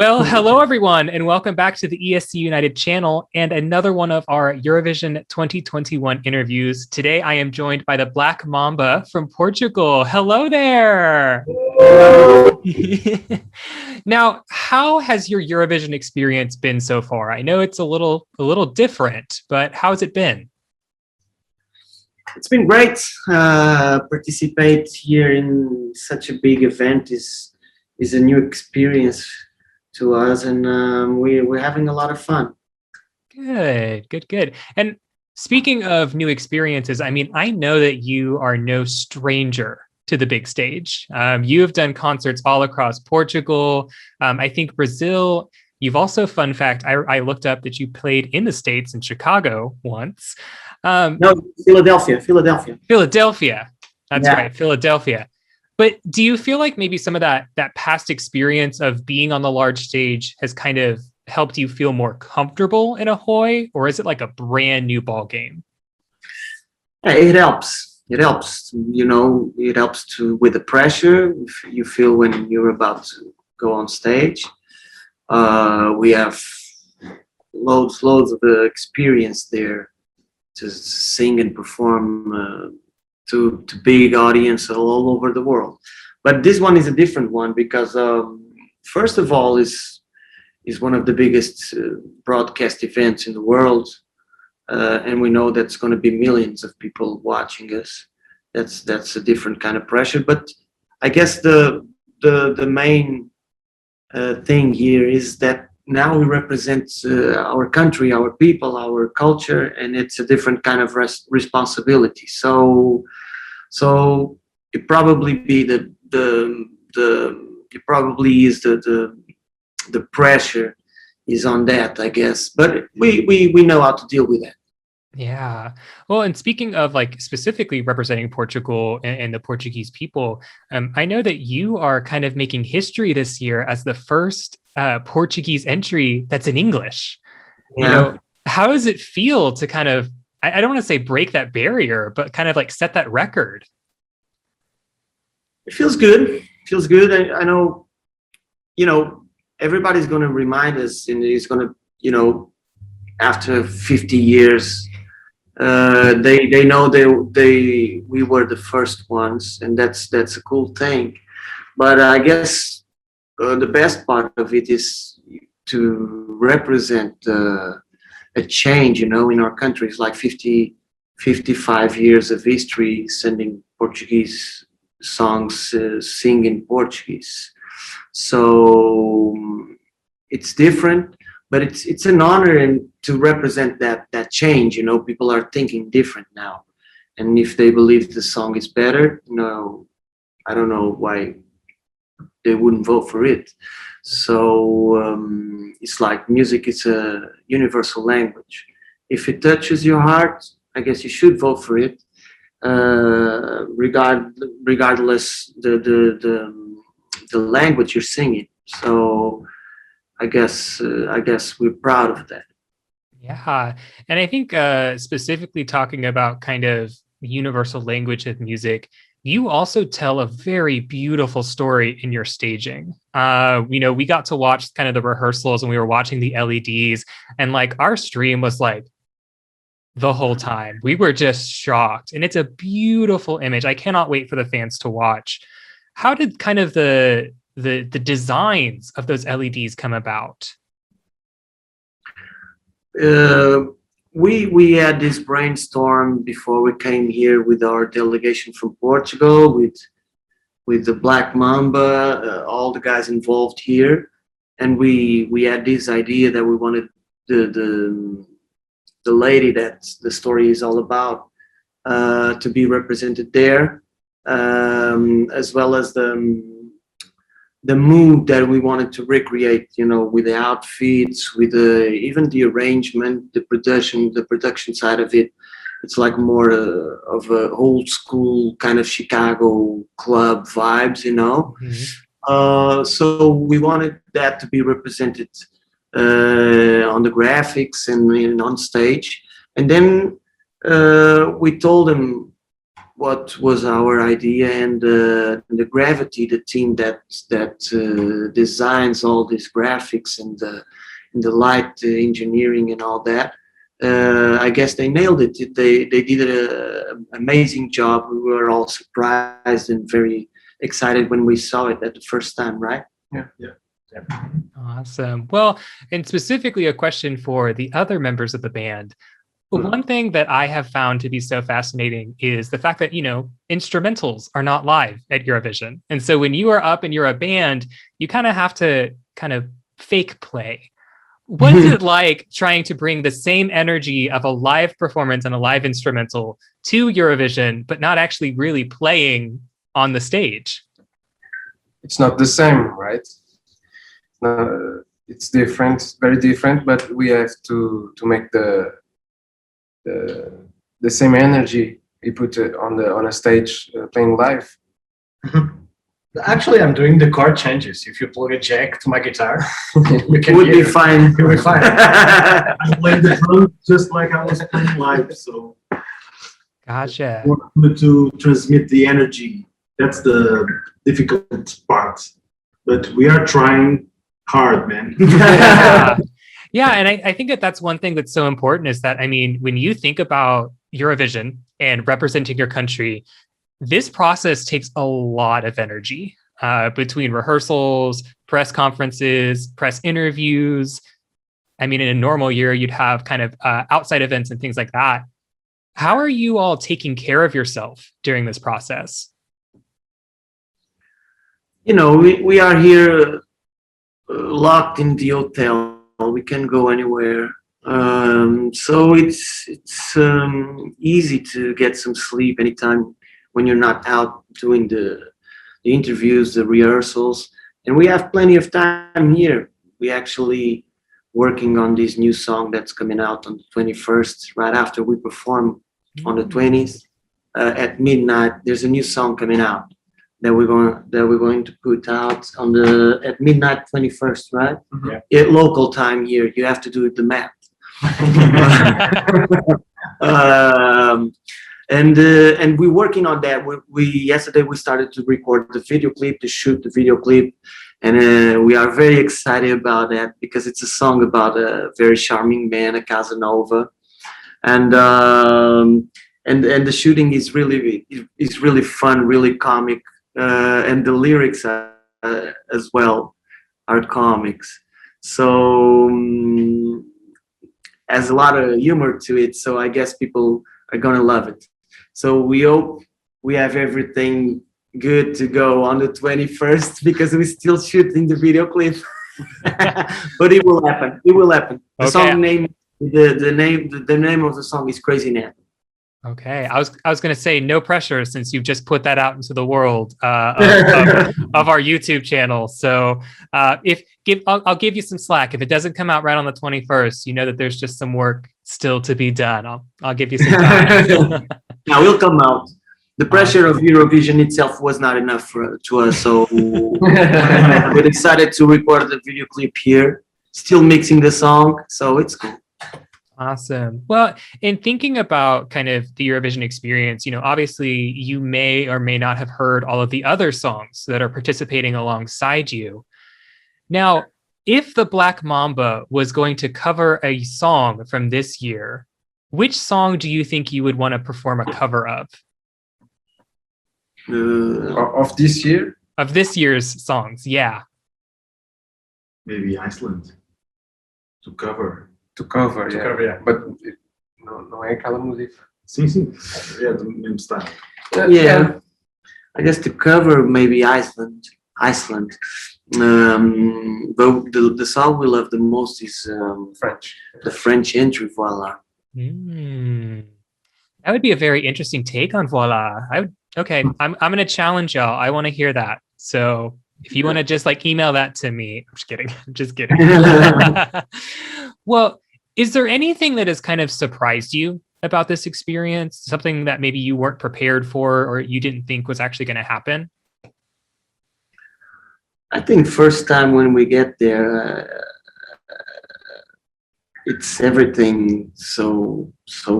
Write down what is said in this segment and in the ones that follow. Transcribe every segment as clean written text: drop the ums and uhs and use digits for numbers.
Well, hello everyone, and welcome back to the ESC United channel and another one of our Eurovision 2021 interviews. Today I am joined by the Black Mamba from Portugal. Hello there. Now, how has your Eurovision experience been so far? I know it's a little different, but how's it been? It's been great. Participate here in such a big event is a new experience to us, and we're having a lot of fun. Good, good, good. And speaking of new experiences, I mean, I know that you are no stranger to the big stage. You have done concerts all across Portugal. I think Brazil. You've also, fun fact, I looked up that you played in the States in Chicago once. No, Philadelphia. Philadelphia. That's Yeah. right, Philadelphia. But do you feel like maybe some of that past experience of being on the large stage has kind of helped you feel more comfortable in Ahoy, or is it like a brand new ball game? Yeah, it helps. It helps. It helps to with the pressure you feel when you're about to go on stage. We have loads of experience there to sing and perform to big audience all over the world. But this one is a different one because first of all is one of the biggest broadcast events in the world, and we know that's going to be millions of people watching us. That's a different kind of pressure. But I guess the main thing here is that now we represent our country, our people, our culture, and it's a different kind of responsibility. So it probably be it probably is the pressure is on that, I guess. But we know how to deal with that. Yeah. Well, and speaking of like specifically representing Portugal and the Portuguese people, I know that you are kind of making history this year as the first Portuguese entry that's in English. Yeah. You know, how does it feel to kind of, I don't want to say break that barrier, but kind of like set that record? It feels good. It feels good. I know, everybody's going to remind us, and it's going to, after 50 years, they know we were the first ones, and that's a cool thing. But I guess the best part of it is to represent a change, in our countries, like 55 years of history, sending Portuguese songs, sing in Portuguese. So it's different, but it's an honor and to represent that change. People are thinking different now, and if they believe the song is better, I don't know why they wouldn't vote for it. So it's like music is a universal language. If it touches your heart, I guess you should vote for it, regardless the language you're singing. So I guess we're proud of that. Yeah. And I think specifically talking about kind of the universal language of music, you also tell a very beautiful story in your staging. We got to watch kind of the rehearsals and we were watching the LEDs, and like our stream was like the whole time. We were just shocked. And it's a beautiful image. I cannot wait for the fans to watch. How did kind of the designs of those LEDs come about? We had this brainstorm before we came here with our delegation from Portugal, with the Black Mamba, all the guys involved here, and we had this idea that we wanted the lady that the story is all about to be represented there, as well as the mood that we wanted to recreate, with the outfits, with even the arrangement, the production side of it. It's like more of a old school kind of Chicago club vibes, Mm-hmm. So we wanted that to be represented on the graphics and on stage. And then we told them what was our idea, and the gravity, the team that designs all these graphics and the light engineering and all that. I guess they nailed it. They did an amazing job. We were all surprised and very excited when we saw it at the first time, right? Yeah, yeah. Awesome. Well, and specifically a question for the other members of the band. One thing that I have found to be so fascinating is the fact that, instrumentals are not live at Eurovision. And so when you are up and you're a band, you kind of have to kind of fake play. What is it like trying to bring the same energy of a live performance and a live instrumental to Eurovision, but not actually really playing on the stage? It's not the same, right? It's different, very different, but we have to make the same energy we put it on a stage playing live. Actually, I'm doing the chord changes. If you plug a jack to my guitar, It would be fine. It would be fine. I'm playing the drum just like I was playing live. So, Gotcha. to transmit the energy, that's the difficult part. But we are trying hard, man. Yeah, and I think that that's one thing that's so important is that, I mean, when you think about Eurovision and representing your country, this process takes a lot of energy between rehearsals, press conferences, press interviews. I mean, in a normal year, you'd have kind of outside events and things like that. How are you all taking care of yourself during this process? We are here locked in the hotel. We can go anywhere. So it's easy to get some sleep anytime when you're not out doing the interviews, the rehearsals. And we have plenty of time here. We actually working on this new song that's coming out on the 21st, right after we perform on the 20th at midnight. There's a new song coming out that we're going to put out at midnight 21st, right? Mm-hmm. At local time here. You have to do the math. And we're working on that. Yesterday we started to record the video clip, to shoot the video clip, and we are very excited about that because it's a song about a very charming man, a Casanova, and the shooting is really fun, really comic, and the lyrics are, as well are comics. So has a lot of humor to it. So I guess people are gonna love it. So we hope we have everything good to go on the 21st because we're still shooting the video clip. But it will happen. It will happen. The song name, the name of the song is Crazy Man. Okay, I was going to say no pressure since you've just put that out into the world of our YouTube channel. So I'll give you some slack. If it doesn't come out right on the 21st, you know that there's just some work still to be done. I'll give you some time. Now will come out. The pressure of Eurovision itself was not enough to us, so we decided to record the video clip here. Still mixing the song, so it's cool. Awesome. Well, in thinking about kind of the Eurovision experience, obviously you may or may not have heard all of the other songs that are participating alongside you. Now, if the Black Mamba was going to cover a song from this year, which song do you think you would want to perform a cover of? Of this year? Of this year's songs, yeah. Maybe Iceland to cover. To cover, To yeah. cover, yeah. But não é aquela música. Sim, sim. Yeah, the mesmo style. Yeah, I guess to cover maybe Iceland. But the song we love the most is French. The French entry, Voila. That would be a very interesting take on Voila. I'm going to challenge y'all. I want to hear that. So if you want to just email that to me, I'm just kidding. I'm just kidding. Well, is there anything that has kind of surprised you about this experience? Something that maybe you weren't prepared for or you didn't think was actually going to happen? I think first time when we get there, it's everything so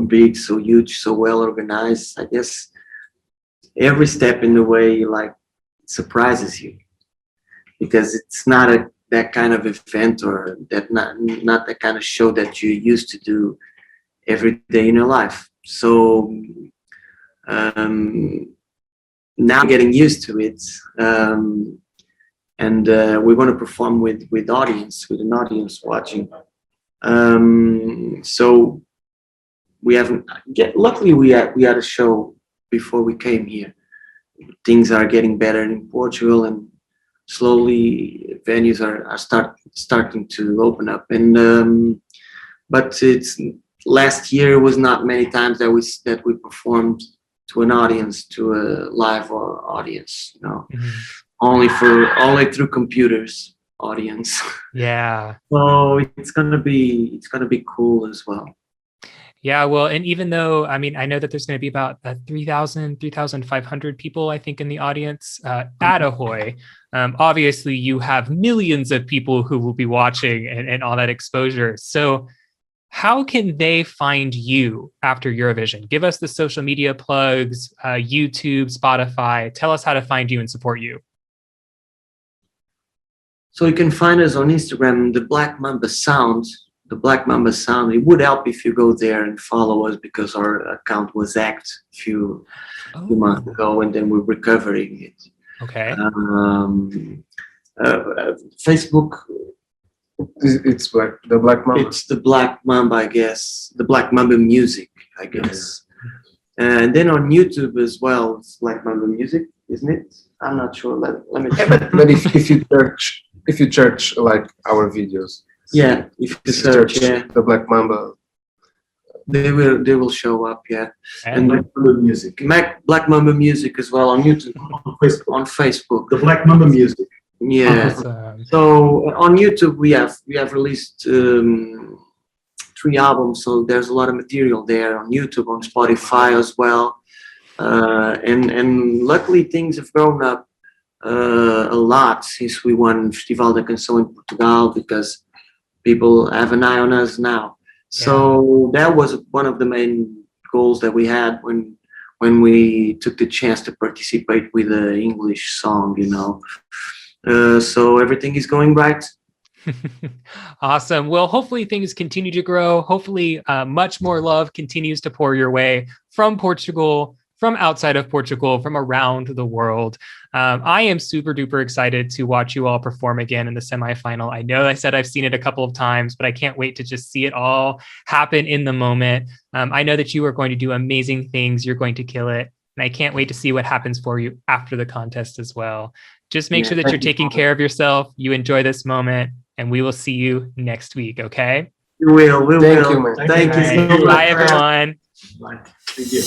big, so huge, so well organized. I guess every step in the way, like, surprises you, because it's not that kind of event, or not that kind of show that you used to do every day in your life. So now getting used to it, and we're going to perform with an audience watching. So we haven't luckily we had a show before we came here. Things are getting better in Portugal, and slowly venues are starting to open up. And but it's last year was not many times that we performed to an audience, to a live audience, only through computers audience. Yeah. So it's gonna be cool as well. Yeah, well, and even though, I mean, I know that there's going to be about 3,500 people, I think, in the audience at Ahoy. Obviously, you have millions of people who will be watching and all that exposure. So how can they find you after Eurovision? Give us the social media plugs, YouTube, Spotify. Tell us how to find you and support you. So you can find us on Instagram, the Black Mamba Sound. The Black Mamba Sound. It would help if you go there and follow us, because our account was hacked a few months ago, and then we're recovering it. Okay. Facebook. It's the Black Mamba. It's the Black Mamba, I guess. The Black Mamba Music, I guess. And then on YouTube as well, it's Black Mamba Music, isn't it? I'm not sure. Let me check. But if you search like our videos. Yeah, if you search the Black Mamba, they will show up. Yeah, and Black Mamba Music, Black Mamba Music as well on YouTube, on Facebook. The Black Mamba Music. Yeah. Awesome. So on YouTube we have released 3 albums. So there's a lot of material there on YouTube, on Spotify as well, and luckily things have grown up a lot since we won Festival da Canção in Portugal, because people have an eye on us now. So that was one of the main goals that we had when we took the chance to participate with an English song, so everything is going right. Awesome. Well, hopefully things continue to grow. Hopefully much more love continues to pour your way from Portugal, from outside of Portugal, from around the world. I am super duper excited to watch you all perform again in the semifinal. I know I said I've seen it a couple of times, but I can't wait to just see it all happen in the moment. I know that you are going to do amazing things. You're going to kill it. And I can't wait to see what happens for you after the contest as well. Just make sure that you're taking care of yourself. You enjoy this moment, and we will see you next week. Okay. We will. Thank you, man. Thank you so much. Bye, everyone. Bye. Thank you.